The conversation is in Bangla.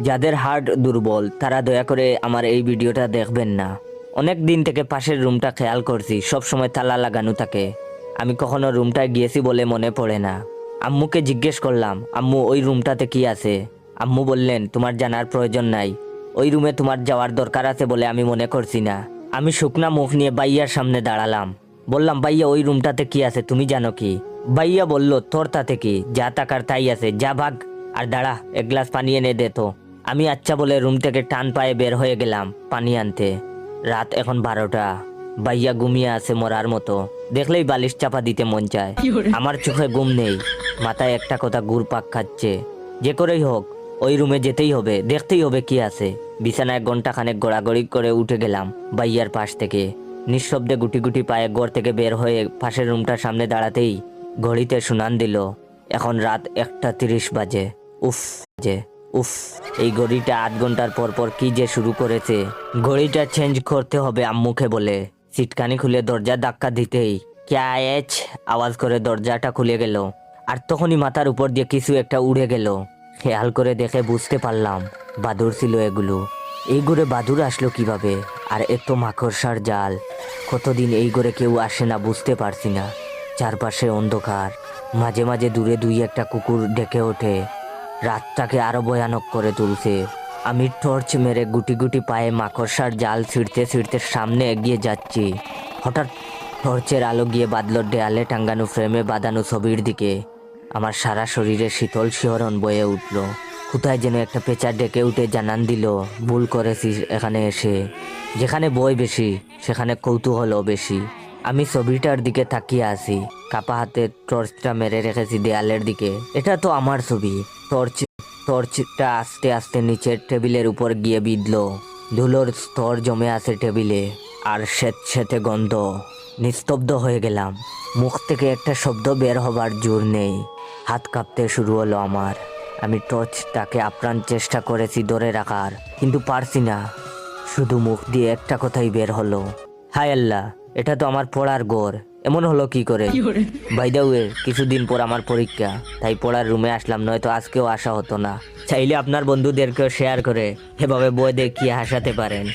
যাদের হার্ট দুর্বল তারা দয়া করে আমার এই ভিডিওটা দেখবেন না। অনেক দিন থেকে পাশের রুমটা খেয়াল করছি, সব সময় তালা লাগানো থাকে। আমি কখনো রুমটায় গিয়েছি বলে মনে পড়ে না। আম্মুকে জিজ্ঞেস করলাম, আম্মু ওই রুমটাতে কি আছে? আম্মু বললেন, তোমার জানার প্রয়োজন নাই, ওই রুমে তোমার যাওয়ার দরকার আছে বলে আমি মনে করছি না। আমি শুকনা মুখ নিয়ে বাইয়ার সামনে দাঁড়ালাম। বললাম, ভাইয়া ওই রুমটাতে কি আছে তুমি জানো কি? ভাইয়া বলল, তোর তাতে কি, যা টাকার তাই আছে, যা ভাগ। আর দাঁড়া, এক গ্লাস পানি এনে দে তো। আমি আচ্ছা বলে রুম থেকে টান পায়ে বের হয়ে গেলাম পানি আনতে। রাত এখন 12টা। ভাইয়া ঘুমিয়ে আছে মরার মতো, দেখলেই বালিশ চাপা দিতে মন চায়। আমার চোখে ঘুম নেই, মাথায় একটা কথা ঘুরপাক খাচ্ছে, যে করেই হোক ওই রুমে যেতেই হবে, দেখতেই হবে কি আছে। বিছানায় ঘন্টা খানেক গড়াগড়ি করে উঠে গেলাম ভাইয়ার পাশ থেকে। নিঃশব্দে গুটি গুটি পায়ে ঘর থেকে বের হয়ে পাশের রুমটার সামনে দাঁড়াতেই ঘড়িতে শুনান দিল এখন রাত 1:30 বাজে। উফ উফ, এই ঘড়িটা 8 ঘন্টার পর পর কি যে শুরু করেছে। ঘড়িটা চেঞ্জ করতে হবে আম্মুকে বলে সিটকানি খুলে দরজা ধাক্কা দিতেই ক্যা এচ আওয়াজ করে দরজাটা খুলে গেল। আর তখনই মাথার উপর দিয়ে কিছু একটা উড়ে গেল। খেয়াল করে দেখে বুঝতে পারলাম বাদুড় ছিল এগুলো। এই ঘরে বাদুড় আসলো কিভাবে? আর এত মাকড়সার জাল। কতদিন এই ঘরে কেউ আসে না বুঝতে পারছি না। চারপাশে অন্ধকার, মাঝে মাঝে দূরে দুই একটা কুকুর ডেকে ওঠে। রাতটাকে আরো ভয়ানক করে তুলছে। আমি টর্চ মেরে গুটি গুটি পায়ে মাকড়সার জাল ছিঁড়তে ছিঁড়তে সামনে এগিয়ে যাচ্ছি। হঠাৎ টর্চের আলো গিয়ে বাদলোর দেয়ালে টাঙ্গানো ফ্রেমে বাঁধানো ছবির দিকে। আমার সারা শরীরে শীতল শিহরণ বয়ে উঠল। কোথায় যেন একটা পেঁচা ডেকে উঠে জানান দিল, ভুল করেছিস এখানে এসে। যেখানে বই বেশি সেখানে কৌতূহলও বেশি। আমি ছবিটার দিকে তাকিয়ে আছি, কাপা হাতে টর্চটা মেরে রেখেছি দেয়ালের দিকে। এটা তো আমার ছবি। টর্চটা আস্তে আস্তে নিচের টেবিলের উপর গিয়ে বিঁধলো। ধুলোর স্তর জমে আছে টেবিলে, আর স্যাঁতস্যাঁতে গন্ধ। নিস্তব্ধ হয়ে গেলাম। মুখ থেকে একটা শব্দ বের হবার জোর নেই। হাত কাঁপতে শুরু হলো আমার। আমি টর্চটাকে আপ্রাণ চেষ্টা করেছি ধরে রাখার, কিন্তু পারছি না। শুধু মুখ দিয়ে একটা কথাই বের হলো, হায় আল্লাহ, এটা তো আমার পড়ার ঘর। এমন হলো কি করে? বাই দ্য ওয়ে, কিছুদিন পর আমার পরীক্ষা, তাই পড়ার রুমে আসলাম, নয়তো আজকেও আসা হতো না। চাইলে আপনার বন্ধুদেরকেও শেয়ার করে এভাবে বই দেখিয়ে হাসাতে পারেন।